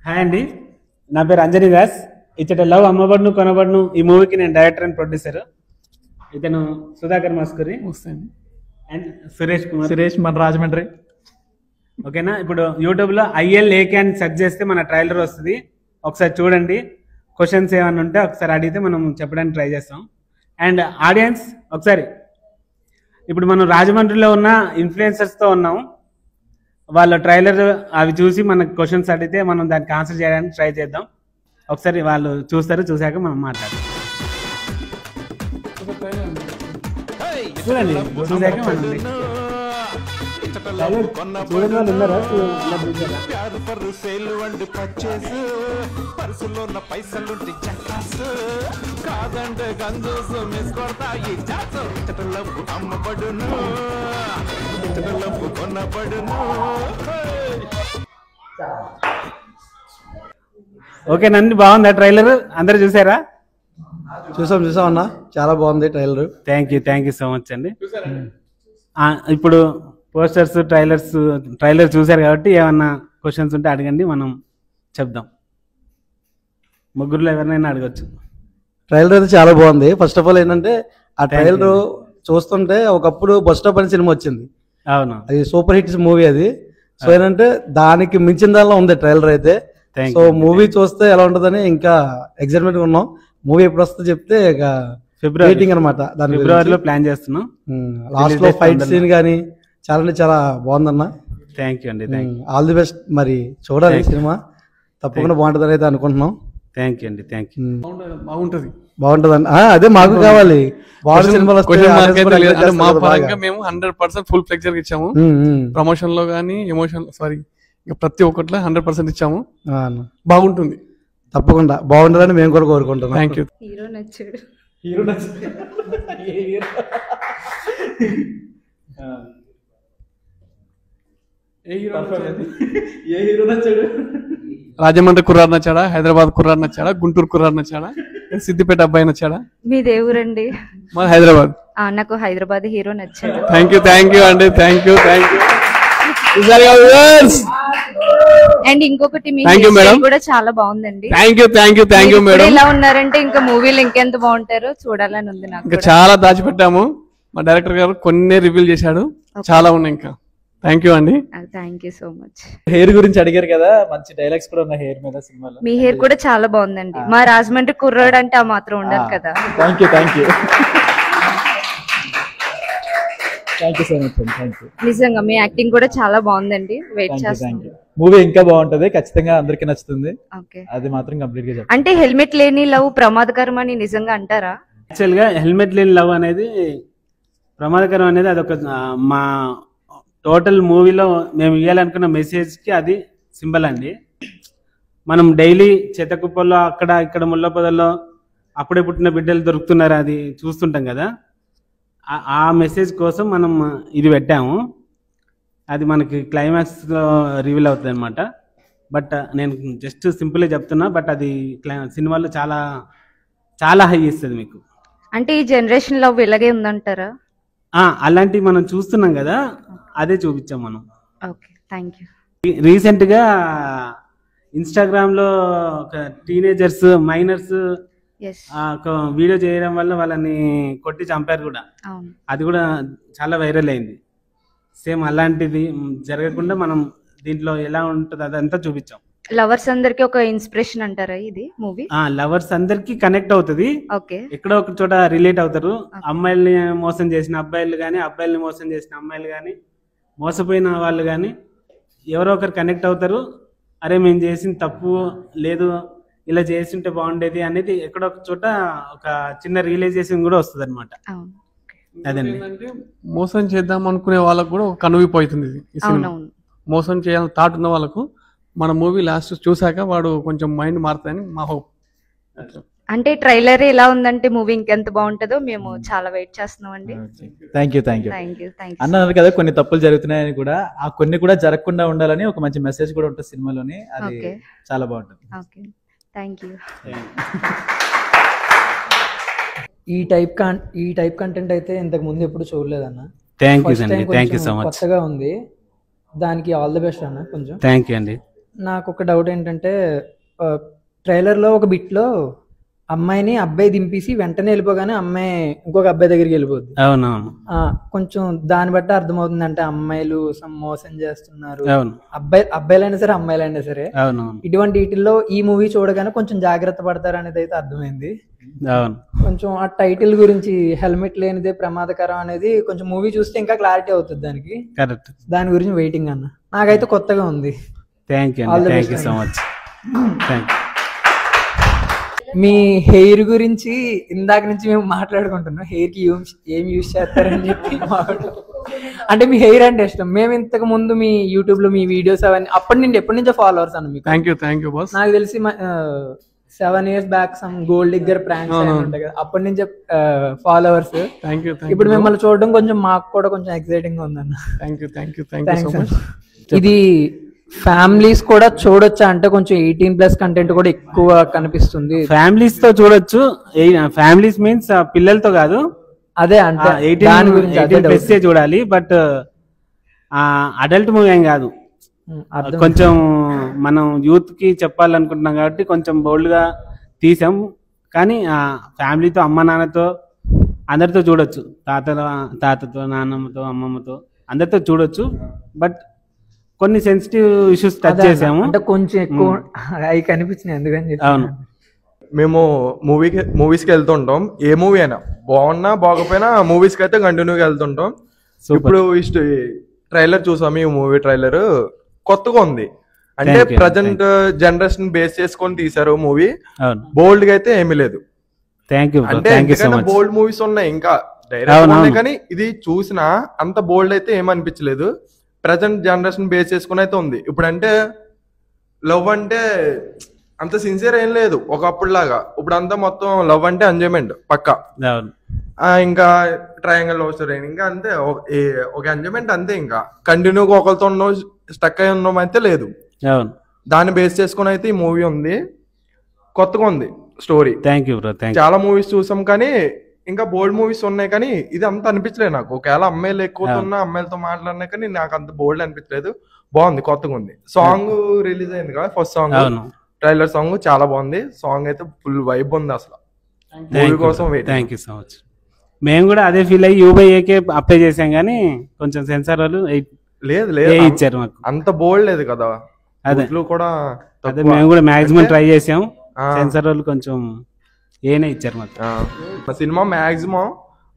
Hi అండి, నా పేరు అంజనీ దాస్. ఇచ్చట లవ్ అమ్మబడును కొనబడును ఈ మూవీకి నేను డైరెక్టర్ అండ్ ప్రొడ్యూసర్. ఇతను సుధాకర్ మస్కూరి అండ్ సురేష్ మన రాజమండ్రి. ఓకేనా. ఇప్పుడు యూట్యూబ్లో ILAK అని సెర్చ్ చేస్తే మన ట్రైలర్ వస్తుంది, ఒకసారి చూడండి. క్వశ్చన్స్ ఏమైనా ఉంటే ఒకసారి అడిగితే మనం చెప్పడానికి ట్రై చేస్తాం. అండ్ ఆడియన్స్ ఒకసారి, ఇప్పుడు మనం రాజమండ్రిలో ఉన్న ఇన్ఫ్లుయెన్సర్స్తో ఉన్నాం. వాళ్ళ ట్రైలర్ అవి చూసి మనకు క్వశ్చన్స్ అడిగితే మనం దానికి ఆన్సర్ చేయడానికి ట్రై చేద్దాం. ఒకసారి వాళ్ళు చూస్తారు, చూసాక మనం మాట్లాడదాం. చూడండి, చూసాక మనం చూడని వాళ్ళు ఉన్నారా? ఓకేనండి, బాగుందా ట్రైలర్? అందరు చూసారా? చూసాం అన్న, చాలా బాగుంది trailer. Thank you so much అండి. ఇప్పుడు పోస్టర్స్ ట్రైలర్ చూసారు కాబట్టి ఏమన్నా క్వశ్చన్స్ ఉంటే అడగండి, మనం చెప్దాం. ముగ్గురులో ఎవరినైనా అడగచ్చు. ట్రైలర్ అయితే చాలా బాగుంది. ఫస్ట్ ఆఫ్ ఆల్ ఏంటంటే ఆ ట్రైలర్ చూస్తుంటే ఒకప్పుడు బస్ స్టాప్ అని సినిమా వచ్చింది. అవును, అది సూపర్ హిట్స్ మూవీ అది. సో ఏంటంటే దానికి మించిన దానిలో ఉంది ట్రైలర్ అయితే. సో మూవీ చూస్తే ఎలా ఉంటుందని ఇంకా ఎక్సైట్మెంట్ గా ఉన్నాం. మూవీ ఎప్పుడు వస్తుందో చెప్తే ఇక ఫిబ్రవరి అనమాట. ఫిబ్రవరిలో ప్లాన్ చేస్తున్నాం. లాస్ట్ లో ఫైట్ సీన్ కానీ చాలా అంటే చాలా బాగుందన్న. థ్యాంక్ యూ అండి, ఆల్ ది బెస్ట్. మరి చూడాలి సినిమా, తప్పకుండా బాగుంటుందని అయితే అనుకుంటున్నాం. థ్యాంక్ యూ అండి, థ్యాంక్ యూ. బాగుంటదండి, అదే మాకు కావాలి. మా పరంగా మేము 100% ఫుల్ ఫ్లెక్చర్ ఇచ్చాము. ప్రమోషన్ లో గానీ ప్రతి ఒక్కట్లో 100% ఇచ్చాము. బాగుంటుంది, తప్పకుండా బాగుంటుందని మేము కూడా కోరుకుంటున్నాం. Thank you. హీరో నచ్చాడు. రాజమండ్రి కుర్రాడు నచ్చాడా, హైదరాబాద్ కుర్రాడు నచ్చాడా, గుంటూరు కుర్రాడు నచ్చాడా, సిద్దిపేట అబ్బాయి నచ్చాడా? మీ దేవురండి మా హైదరాబాద్. నాకు హైదరాబాద్ హీరో నచ్చాడు. థ్యాంక్ యూ అండి, థ్యాంక్ యూ. అండ్ ఇంకొకటి మీ కూడా చాలా బాగుందండి. Thank you madam. ఎలా ఉన్నారంటే ఇంకా మూవీలు ఇంకెంత బాగుంటారో చూడాలని ఉంది నాకు. ఇంకా చాలా దాచిపెట్టాము. మా డైరెక్టర్ గారు కొన్ని రివీల్ చేశాడు, చాలా ఉన్నాయి ఇంకా. థ్యాంక్ యూ అండి. Thank you so much. Hair గురించి అడిగారు కదా, మంచి డైలాగ్స్ కూడా ఉన్నాయి హెయిర్ మీద సినిమాలో. మీ హెయిర్ కూడా చాలా బాగుందండి. మా రాజమండ్రి కుర్రాడు అంటే ఆ మాత్రం ఉండాలి కదా. Thank you so much. Thank you. నిజంగా మీ యాక్టింగ్ కూడా చాలా బాగుందండి. వెయిట్ చేస్తాను. మూవీ ఇంకా బాగుంటది, ఖచ్చితంగా అందరికి నచ్చుతుంది. అది మాత్రం కంప్లీట్ గా చెప్పండి. అంటే హెల్మెట్ లేని లవ్ ప్రమాదకరం అని నిజంగా అంటారా? యాక్చువల్ గా హెల్మెట్ లేని లవ్ అనేది ప్రమాదకరం అనేది అదొక మా టోటల్ మూవీలో మేము ఇవ్వాలనుకున్న మెసేజ్కి అది సింబల్ అండి. మనం డైలీ చెత్తకుప్పల్లో అక్కడ ఇక్కడ ముళ్ళ పొదల్లో అప్పుడే పుట్టిన బిడ్డలు దొరుకుతున్నారు, అది చూస్తుంటాం కదా. ఆ మెసేజ్ కోసం మనం ఇది పెట్టాము. అది మనకి క్లైమాక్స్లో రివీల్ అవుతుంది అనమాట. బట్ నేను జస్ట్ సింపుల్గా చెప్తున్నా, బట్ అది సినిమాలో చాలా చాలా హై ఇస్తుంది మీకు. అంటే ఈ జనరేషన్ లవ్ ఇలాగే ఉందంటారా? అలాంటివి మనం చూస్తున్నాం కదా, అదే చూపించాం మనం. Okay, thank you. రీసెంట్గా ఇన్స్టాగ్రామ్లో ఒక టీనేజర్స్ మైనర్స్ ఒక వీడియో చేయడం వల్ల వాళ్ళని కొట్టి చంపారు కూడా. అది కూడా చాలా వైరల్ అయింది. సేమ్ అలాంటిది జరగకుండా మనం దీంట్లో ఎలా ఉంటుంది అదంతా చూపించాం. లవర్స్ అందరికి ఒక ఇన్స్పిరేషన్ అంటారా ఇది మూవీ? లవర్స్ అందరికి కనెక్ట్ అవుతుంది. ఎక్కడో ఒక చోట రిలేట్ అవుతారు. అమ్మాయిల్ని మోసం చేసిన అబ్బాయిలు కానీ, అబ్బాయిల్ని మోసం చేసిన అమ్మాయిలు కానీ, మోసపోయిన వాళ్ళు కానీ ఎవరో ఒకరు కనెక్ట్ అవుతారు. అరే మేము చేసిన తప్పు లేదు, ఇలా చేస్తుంటే బాగుండేది అనేది ఎక్కడో ఒక చోట ఒక చిన్న రియలైజేషన్ కూడా వస్తుంది అనమాట. అదండి, మోసం చేద్దాం అనుకునే వాళ్ళకు కూడా ఒక కనువిపోతుంది ఈ సినిమా. మోసం చేయాలని థాట్ ఉన్న వాళ్ళకు మన మూవీ లాస్ట్ చూసాక వాడు కొంచెం మైండ్ మారుతుందని మా హోప్. అంటే ట్రైలర్ ఎలా ఉందంటే మూవీ ఇంకెంత బాగుంటుందో మేము చాలా వెయిట్ చేస్తున్నాం అండి. థ్యాంక్ యూ అన్నారు కదా, కొన్ని తప్పులు జరుగుతున్నాయని కూడా, ఆ కొన్ని కూడా జరగకుండా ఉండాలని ఒక మంచి మెసేజ్ కూడా ఉంటుంది సినిమాలోని. అది చాలా బాగుంటుంది. Thank you. ఈ టైప్ కంటెంట్ అయితే ఇంతకు ముందు ఎప్పుడు చూడలేదన్న. Thank you so much. కొత్తగా ఉంది, దానికి ఆల్ ది బెస్ట్ అన్న. కొంచెం థ్యాంక్ యూ అండి. నాకు ఒక డౌట్ ఏంటంటే ట్రైలర్లో ఒక బిట్లో అమ్మాయిని అబ్బాయి దింపేసి వెంటనే వెళ్ళిపోగానే అమ్మాయి ఇంకొక అబ్బాయి దగ్గరికి వెళ్ళిపోద్ది. అవునవును. కొంచెం దాన్ని బట్టి అర్థమవుతుంది అంటే అమ్మాయిలు మోసం చేస్తున్నారు, అవును. అబ్బాయిలైనా సరే అమ్మాయిలైనా సరే. అవునవును. ఇటువంటి వీటిల్లో ఈ మూవీ చూడగానే కొంచెం జాగ్రత్త పడతారు అనేది అయితే అర్థమైంది. అవును. కొంచెం ఆ టైటిల్ గురించి హెల్మెట్ లేనిదే ప్రమాదకరం అనేది కొంచెం మూవీ చూస్తే ఇంకా క్లారిటీ అవుతుంది దానికి. కరెక్ట్. దాని గురించి వెయిటింగ్ అన్న. నాకైతే కొత్తగా ఉంది. Thank you so much. Thank you. Me hair గురించి ఇందాక నుంచి మేము మాట్లాడుకుంటున్నాం, హెయిర్ కి ఏం యూజ్ చేస్తారని చెప్పి. అంటే మీ హెయిర్ అంటే ఇష్టం. మేము ఇంతకు ముందు మీ యూట్యూబ్ లో మీ వీడియోస్ అవన్నీ ఎప్పటి నుంచో ఫాలోవర్స్ అన్న మీకు. Thank you boss. నాకు తెలిసి 7 years back some gold digger pranks ఉంటాయి కదా, అప్పటి నుంచే ఫాలోవర్స్. ఇప్పుడు మిమ్మల్ని చూడడం కొంచెం మాకు కూడా కొంచెం ఎక్సైటింగ్ గా ఉందన్న. Thank you. ఇది ఫ్యామిలీస్ కూడా చూడొచ్చా అంటే కొంచెం 18+ కంటెంట్ కూడా ఎక్కువ కనిపిస్తుంది. ఫ్యామిలీస్ తో చూడొచ్చు. ఫ్యామిలీస్ మీన్స్ పిల్లలతో కాదు, అదే అంటే 18+ చూడాలి. బట్ అడల్ట్ మూవీ ఏం కాదు, కొంచెం మనం యూత్ కి చెప్పాలనుకుంటున్నాం కాబట్టి కొంచెం బోల్డ్ గా తీసాం. కానీ ఫ్యామిలీతో అమ్మ నాన్నతో అందరితో చూడొచ్చు, తాతతో నాన్నమ్మతో అమ్మమ్మతో అందరితో చూడొచ్చు. బట్ కొన్ని సెన్సిటివ్ ఇష్యూస్ టచ్ చేసాము అంటే కొంచెం ఎక్కువ అవి కనిపించినాయి. అందుకని అవును. మేము మూవీస్కి వెళ్తుంటాం. ఏ మూవీ అయినా బాగున్నా బాగోపోయినా మూవీస్కి అయితే కంటిన్యూగా వెళ్తుంటాం. ఇప్పుడు ట్రైలర్ చూసాము. ఈ మూవీ ట్రైలర్ కొత్తగా ఉంది. అంటే ప్రజెంట్ జనరేషన్ బేస్ చేసుకొని తీసారు మూవీ. బోల్డ్ గా అయితే ఏమీ లేదు. అంటే బోల్డ్ మూవీస్ ఉన్నాయి ఇంకా డైరెక్ట్, కానీ ఇది చూసినా అంత బోల్డ్ అయితే ఏమనిపించలేదు. ప్రజెంట్ జనరేషన్ బేస్ చేసుకుని అయితే ఉంది. ఇప్పుడు అంటే లవ్ అంటే అంత సిన్సియర్ ఏం లేదు ఒకప్పుడు లాగా. ఇప్పుడు అంతా మొత్తం లవ్ అంటే ఎంజాయ్మెంట్ పక్కా. ఇంకా ట్రయాంగిల్ లవ్ స్టోరీ ఇంకా అంతే, ఒక ఎంజాయ్మెంట్ అంతే. ఇంకా కంటిన్యూగా ఒకరితో స్టక్ అయి ఉండడం అయితే లేదు. దాన్ని బేస్ చేసుకుని అయితే ఈ మూవీ ఉంది. కొత్తగా ఉంది స్టోరీ. చాలా మూవీస్ చూసాం కానీ ఇంకా బోల్డ్ మూవీస్ ఉన్నాయి కానీ ఇది అంత అనిపించలేదు నాకు. ఒకవేళ అమ్మాయిలు ఎక్కువ ఉన్నా అమ్మాయిలతో మాట్లాడినా కానీ నాకు అంత బోల్డ్ అనిపించలేదు. బాగుంది, కొత్తగా ఉంది. సాంగ్ రిలీజ్ అయింది కదా, ఫస్ట్ సాంగ్ ట్రైలర్ సాంగ్ చాలా బాగుంది. సాంగ్ అయితే ఫుల్ వైబ్ ఉంది అసలు. మూవీ కోసం wait. Thank you so much. మేము కూడా అదే ఫీల్ అయ్యి UBAకి అప్లై చేసాం కానీ కొంచెం సెన్సార్ వాళ్ళు లేదు ఇచ్చారు మాకు. అంత బోల్డ్ లేదు కదా. అదే కూడా మేము కూడా మాక్సిమం ట్రై చేసాం. సెన్సార్ వాళ్ళు కొంచెం ఏనే ఇచ్చారు మాకు. సినిమా మాక్సిమం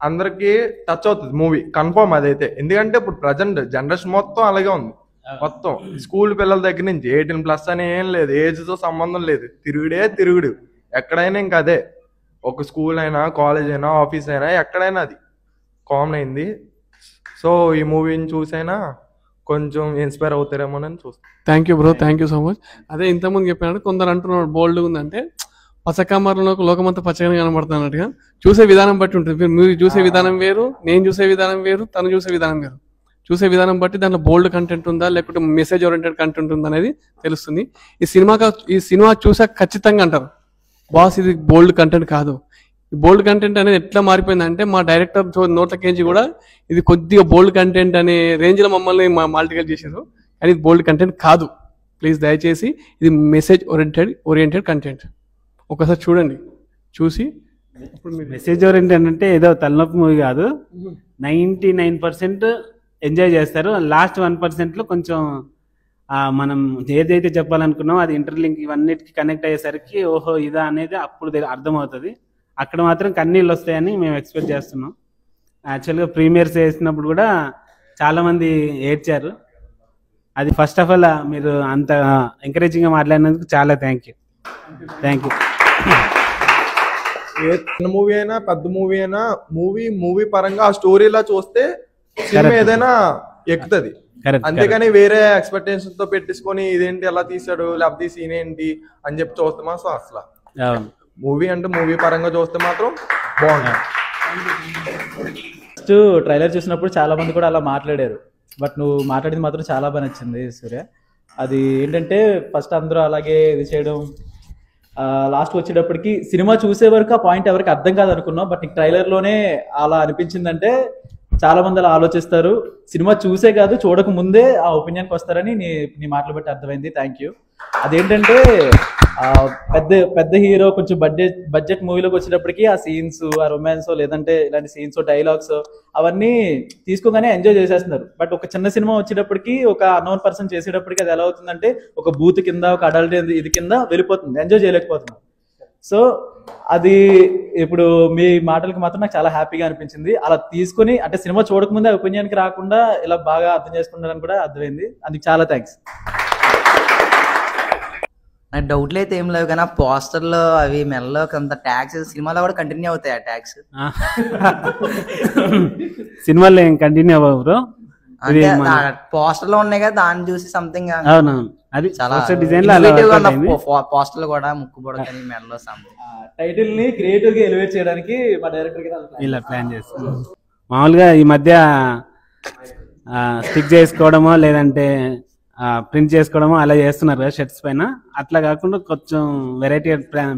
అందరికి టచ్ అవుతుంది మూవీ కన్ఫర్మ్ అదైతే. ఎందుకంటే ఇప్పుడు ప్రజెంట్ జనరేషన్ మొత్తం అలాగే ఉంది. మొత్తం స్కూల్ పిల్లల దగ్గర నుంచి 18+ అని ఏం లేదు, ఏజ్ తో సంబంధం లేదు. తిరుగుడు ఎక్కడైనా ఇంకా అదే. ఒక స్కూల్ అయినా కాలేజ్ అయినా ఆఫీస్ అయినా ఎక్కడైనా అది కామన్ అయింది. సో ఈ మూవీని చూసైనా కొంచెం ఇన్స్పైర్ అవుతారేమోనని చూస్తాను. Thank you bro, thank you so much. అదే ఇంతకుముందు చెప్పినట్టు కొందరు అంటున్నారు బోల్డ్ ఉందంటే పచ్చకామరంలో లోకమంతా పచ్చగా కనబడుతున్నట్టుగా. చూసే విధానం బట్టి ఉంటుంది. మీరు చూసే విధానం వేరు, నేను చూసే విధానం వేరు, తను చూసే విధానం వేరు. చూసే విధానం బట్టి దాంట్లో బోల్డ్ కంటెంట్ ఉందా లేకపోతే మెసేజ్ ఓరియంటెడ్ కంటెంట్ ఉందా అనేది తెలుస్తుంది. ఈ సినిమా చూసాక ఖచ్చితంగా అంటారు బాస్ ఇది బోల్డ్ కంటెంట్ కాదు. ఈ బోల్డ్ కంటెంట్ అనేది ఎట్లా మారిపోయిందంటే మా డైరెక్టర్ నోట్లకేంచి కూడా ఇది కొద్దిగా బోల్డ్ కంటెంట్ అనే రేంజ్ లో మమ్మల్ని మాల్టికల్ చేశారు. కానీ ఇది బోల్డ్ కంటెంట్ కాదు. ప్లీజ్ దయచేసి ఇది మెసేజ్ ఓరియంటెడ్ కంటెంట్. ఒకసారి చూడండి, చూసి మెసేజ్ ఓరియంటెడ్ అంటే ఏదో తలనొప్పి మూవీ కాదు. 99% ఎంజాయ్ చేస్తారు. లాస్ట్ 1% లో కొంచెం మనం ఏదైతే చెప్పాలనుకున్నామో అది ఇంటర్లింక్ ఇవన్నిటికి కనెక్ట్ అయ్యేసరికి ఓహో ఇదా అనేది అప్పుడు అర్థమవుతుంది. అక్కడ మాత్రం కన్నీళ్ళు వస్తాయని మేము ఎక్స్పెక్ట్ చేస్తున్నాం. యాక్చువల్గా ప్రీమియర్స్ వేసినప్పుడు కూడా చాలామంది ఏడ్చారు. అది ఫస్ట్ ఆఫ్ ఆల్ మీరు అంత ఎంకరేజింగ్గా మాట్లాడినందుకు చాలా థ్యాంక్ యూ. ఏ చిన్న మూవీ అయినా పెద్ద మూవీ అయినా మూవీ పరంగా ఆ స్టోరీలా చూస్తే సినిమా ఏదైనా ఎక్కుతుంది. అంతేగాని వేరే ఎక్స్పెక్టేషన్ తో పెట్టించుకొని ఇదేంటి ఎలా తీసాడు లేకపోతే సీన్ ఏంటి అని చెప్పి చూస్తే మాత్రం అసలు మూవీ అంటే మూవీ పరంగా చూస్తే మాత్రం బాగుంటుంది. ఫస్ట్ ట్రైలర్ చూసినప్పుడు చాలా మంది కూడా అలా మాట్లాడారు. బట్ నువ్వు మాట్లాడింది మాత్రం చాలా బాగా నచ్చింది సూర్య. అది ఏంటంటే ఫస్ట్ అందరూ అలాగే ఇది చేయడం, లాస్ట్ వచ్చేటప్పటికి సినిమా చూసే వరకు ఆ పాయింట్ ఎవరికి అర్థం కాదు అనుకున్నాం. బట్ నీకు ట్రైలర్లోనే అలా అనిపించిందంటే చాలా మంది అలా ఆలోచిస్తారు, సినిమా చూసే కాదు చూడక ముందే ఆ ఒపీనియన్కి వస్తారని నీ మాటలు బట్టి అర్థమైంది. Thank you. అదేంటంటే పెద్ద పెద్ద హీరో కొంచెం బడ్జెట్ మూవీలోకి వచ్చేటప్పటికి ఆ సీన్స్, ఆ రొమాన్స్ లేదంటే ఇలాంటి సీన్స్, డైలాగ్స్ అవన్నీ తీసుకోగానే ఎంజాయ్ చేసేస్తున్నారు. బట్ ఒక చిన్న సినిమా వచ్చేటప్పటికి, ఒక అన్నోన్ పర్సన్ చేసేటప్పటికి అది ఎలా అవుతుందంటే ఒక బూత్ కింద, ఒక అడల్ట్ ఇది కింద వెళ్ళిపోతుంది, ఎంజాయ్ చేయలేకపోతున్నారు. సో అది ఇప్పుడు మీ మాటలకి మాత్రం నాకు చాలా హ్యాపీగా అనిపించింది. అలా తీసుకుని అంటే సినిమా చూడకముందే ఒపీనియన్కి రాకుండా ఇలా బాగా అర్థం చేసుకుంటారని కూడా అర్థమైంది. అందుకు చాలా థ్యాంక్స్. నాకు డౌట్లు అయితే ఏం లేవు, కానీ ఆ పోస్టర్లో అవి మెల్లో కొంత ట్యాగ్స్ సినిమాలో కూడా కంటిన్యూ అవుతాయి ఆ ట్యాగ్స్. సినిమాలో ఏం కంటిన్యూ అవ్వవు బ్రో, అంటే పోస్టర్ లో ఉన్నాయి కదా, దాన్ని చూసి సంథింగ్ అవునవును, అది చాలా డిజైన్ పోస్టర్లు కూడా ముక్కు పొడకని మెల్లో సంథింగ్ టైటిల్ ని క్రియేటివ్ గా ఎలివేట్ చేయడానికి మా డైరెక్టర్ ఇలా ప్లాన్ చేస్తాం. మామూలుగా ఈ మధ్య స్టిక్ చేసుకోవడమో లేదంటే ప్రింట్ చేసుకోవడమో అలా చేస్తున్నారు కదా షర్ట్స్ పైన, అట్లా కాకుండా కొంచెం వెరైటీ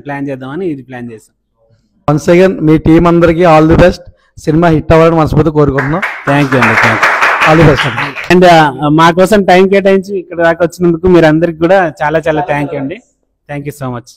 ప్లాన్ చేద్దామని ఇది ప్లాన్ చేస్తాం. వన్స్ అగైన్ మీ టీం అందరికి all the best, cinema hit అవ్వాలని మనస్ఫూర్తి కోరుకుంటున్నాం. థ్యాంక్ యూ అండి, thank you, all the best. And మా కోసం టైం కేటాయించి ఇక్కడ దాకా వచ్చినందుకు మీరు అందరికి కూడా చాలా చాలా థ్యాంక్ యూ అండి. Thank you so much.